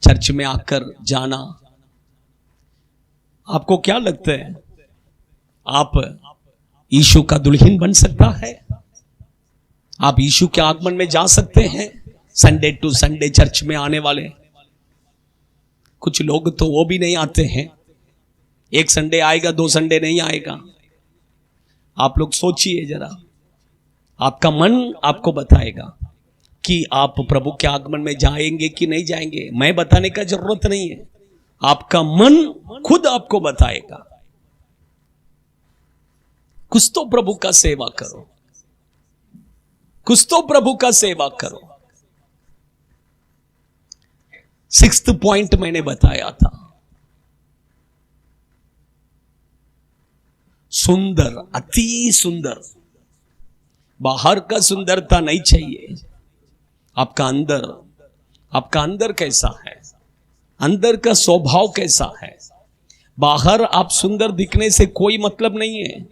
चर्च में आकर जाना। आपको क्या लगता है आप यीशु का दुल्हन बन सकता है? आप यीशु के आगमन में जा सकते हैं? संडे टू संडे चर्च में आने वाले कुछ लोग तो वो भी नहीं आते हैं। एक संडे आएगा, 2 संडे नहीं आएगा। आप लोग सोचिए जरा, आपका मन आपको बताएगा कि आप प्रभु के आगमन में जाएंगे कि नहीं जाएंगे। मैं बताने का जरूरत नहीं है, आपका मन खुद आपको बताएगा। कुछ तो प्रभु का सेवा करो, कुछ तो प्रभु का सेवा करो। 6th पॉइंट मैंने बताया था, सुंदर, अति सुंदर। बाहर का सुंदरता नहीं चाहिए, आपका अंदर आपका अंदर कैसा है, अंदर का स्वभाव कैसा है। बाहर आप सुंदर दिखने से कोई मतलब नहीं है।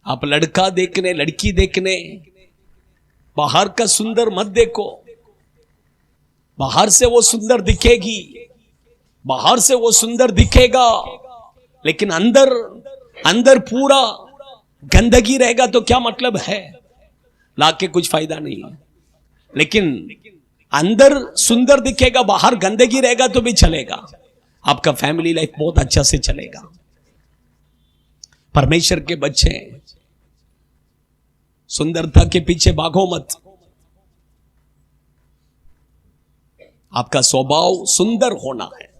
आप लड़का देखने, लड़की देखने, बाहर का सुंदर मत देखो। बाहर से वो सुंदर दिखेगी, बाहर से वो सुंदर दिखेगा, लेकिन अंदर पूरा गंदगी रहेगा तो क्या मतलब है, लाके कुछ फायदा नहीं है। लेकिन अंदर सुंदर दिखेगा, बाहर गंदगी रहेगा तो भी चलेगा, आपका फैमिली लाइफ बहुत अच्छा से चलेगा। परमेश्वर के बच्चे, सुंदरता के पीछे भागो मत। आपका स्वभाव सुंदर होना है।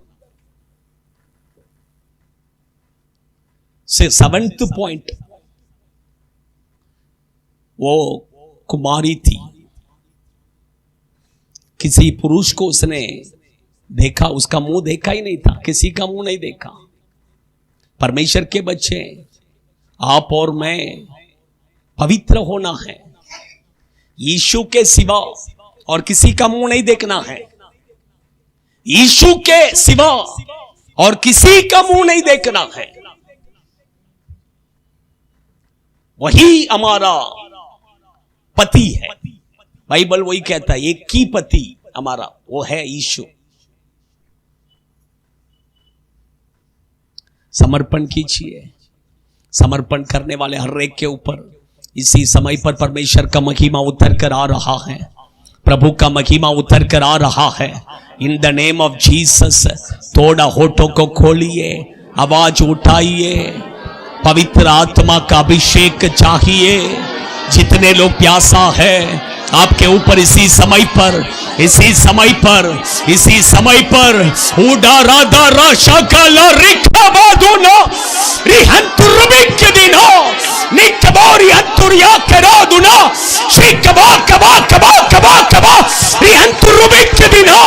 से 7th पॉइंट, वो कुमारी थी, किसी पुरुष को उसने देखा, उसका मुंह देखा ही नहीं था, किसी का मुंह नहीं देखा। परमेश्वर के बच्चे, आप और मैं पवित्र होना है, यीशु के सिवा और किसी का मुंह नहीं देखना है। यीशु के सिवा और किसी का मुंह नहीं देखना है। वही हमारा पति है। बाइबल वही कहता है, एक ही पति हमारा, वो है यीशु। समर्पण कीजिए। समर्पण करने वाले हर एक के ऊपर इसी समय पर परमेश्वर का महिमा उतर कर आ रहा है, प्रभु का महिमा उतर कर आ रहा है। इन द नेम ऑफ जीसस, थोड़ा होठों को खोलिए, आवाज उठाइए, पवित्र आत्मा का अभिषेक चाहिए। जितने लोग प्यासा है आपके ऊपर इसी समय पर, इसी समय पर, इसी समय पर उड़ा राधा राशा काला रिखा बादुना रिहंतुरबिक दिना निकबोरी हंतुरिया करादुना शिकबा कबा कबा कबा कबा रिहंतुरबिक दिना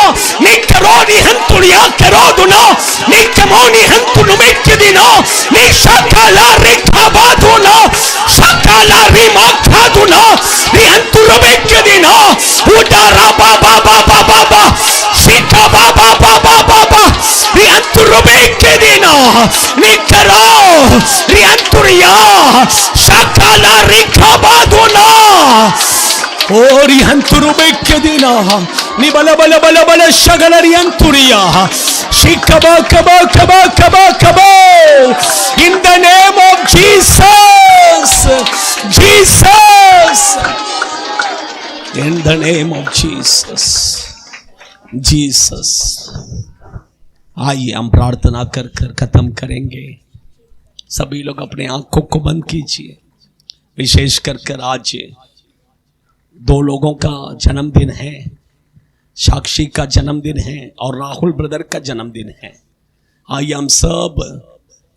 निकरोनी हंतुरिया करादुना निकमोनी हंतुरबिक दिना निशकाला रिखा बादुना शकाला रिमा खादुना रिहंतुरबिक दिना उड़ा राबा बाबा बाबा बा शिका बाबा बाबा बाबा रिहंतुरबिक दिना निकरो रिहंतुरिया शकाला रिखा बादुना और रिहंतुरबिक दिना नि बल बल बल बल शगल रिहंतुरिया शिकबा कबा कबा कबा कबा इन the name of Jesus, Jesus, in the name of Jesus, Jesus. आइए हम प्रार्थना कर कर खत्म करेंगे। सभी लोग अपने आंखों को बंद कीजिए। विशेष कर कर आज 2 लोगों का जन्मदिन है, साक्षी का जन्मदिन है और राहुल ब्रदर का जन्मदिन है। आइए हम सब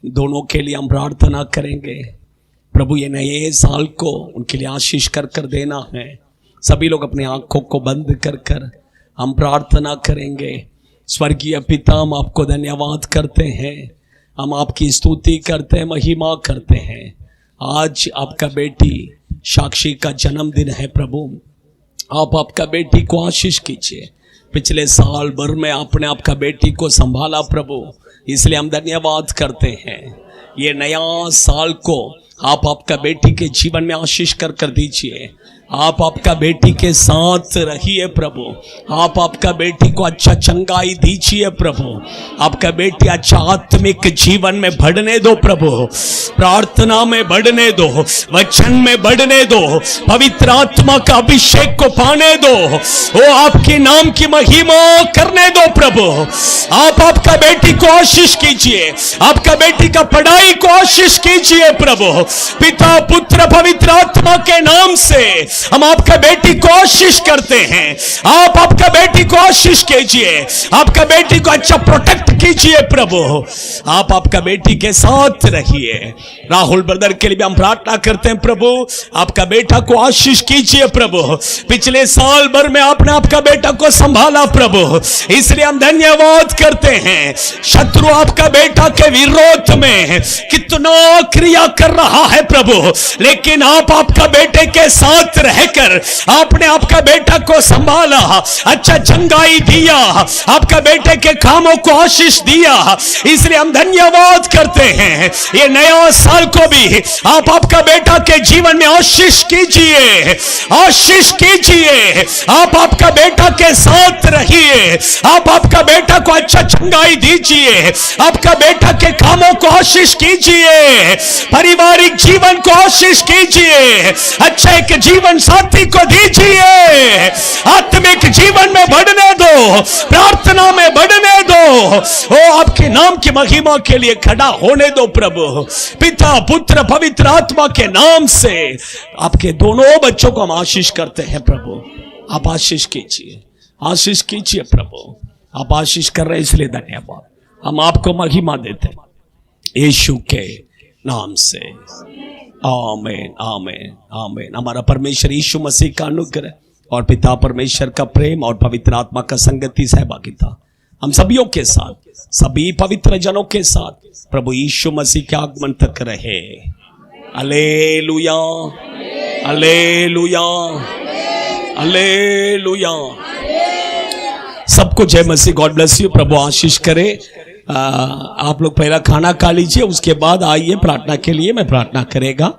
दोनों के लिए हम प्रार्थना करेंगे। प्रभु ये नए साल को उनके लिए आशीष कर कर देना है। सभी लोग अपने आंखों को बंद कर कर हम प्रार्थना करेंगे। स्वर्गीय पिता, हम आपको धन्यवाद करते हैं, हम आपकी स्तुति करते हैं, महिमा करते हैं। आज आपका बेटी साक्षी का जन्मदिन है। प्रभु आप आपका बेटी को आशीष कीजिए। पिछले साल भर में आपने आपका बेटी को संभाला प्रभु, इसलिए हम धन्यवाद करते हैं। ये नया साल को आप आपका बेटी के जीवन में आशीष कर कर दीजिए। आप आपका बेटी के साथ रहिए प्रभु। आप आपका बेटी को अच्छा चंगाई दीजिए प्रभु। आपका बेटी अच्छा आत्मिक जीवन में बढ़ने दो प्रभु, प्रार्थना में बढ़ने दो, वचन में बढ़ने दो, पवित्र आत्मा का अभिषेक को पाने दो। वो आपके नाम की महिमा करने दो प्रभु। आप आपका बेटी को आशीष कीजिए, आपका बेटी का पढ़ाई को आशीष कीजिए प्रभु। पिता पुत्र पवित्र आत्मा के नाम से हम आपका बेटी को आशीष करते हैं। आप आपका बेटी को आशीष कीजिए, आपका बेटी को अच्छा प्रोटेक्ट कीजिए प्रभु। आप आपका बेटी के साथ रहिए। राहुल ब्रदर के लिए भी हम प्रार्थना करते हैं प्रभु, आपका बेटा को आशीष कीजिए प्रभु। पिछले साल भर में आपने आपका बेटा को संभाला प्रभु, इसलिए हम धन्यवाद करते हैं। शत्रु आपका बेटा के विरोध में कितना क्रिया कर रहा है प्रभु, लेकिन आप आपका बेटे के साथ रहकर आपने आपका बेटा को संभाला, अच्छा चंगाई दिया, आपका बेटे के कामों को आशीष दिया, इसलिए हम धन्यवाद करते हैं। ये नया साल को भी आप आपका बेटा के जीवन में आशीष कीजिए, आशीष कीजिए। आप आपका बेटा के साथ रहिए, आप आपका बेटा को अच्छा चंगाई दीजिए, आपका बेटा के कामों को आशीष कीजिए, पारिवारिक जीवन को आशीष कीजिए, अच्छा एक जीवन साथी को दीजिए, आत्मिक जीवन में बढ़ने दो, प्रार्थना में बढ़ने दो। ओ आपके नाम की महिमा के लिए खड़ा होने दो प्रभु। पिता पुत्र पवित्र आत्मा के नाम से आपके दोनों बच्चों को हम आशीष करते हैं प्रभु। आप आशीष कीजिए, आशीष कीजिए प्रभु। आप आशीष कर रहे हैं इसलिए धन्यवाद। हम आपको महिमा देते हैं यीशु के नाम से। आमीन आमीन आमीन। हमारा परमेश्वर यीशु मसीह का अनुग्रह और पिता परमेश्वर का प्रेम और पवित्र आत्मा का संगति सहभागिता हम सभियों के साथ, सभी पवित्र जनों के साथ प्रभु यीशु मसीह के आगमन तक रहे। Hallelujah hallelujah hallelujah. सबको जय मसीह। God bless you. प्रभु आशीष करे। आप लोग पहला खाना खा लीजिए, उसके बाद आइए प्रार्थना के लिए। मैं प्रार्थना करेगा।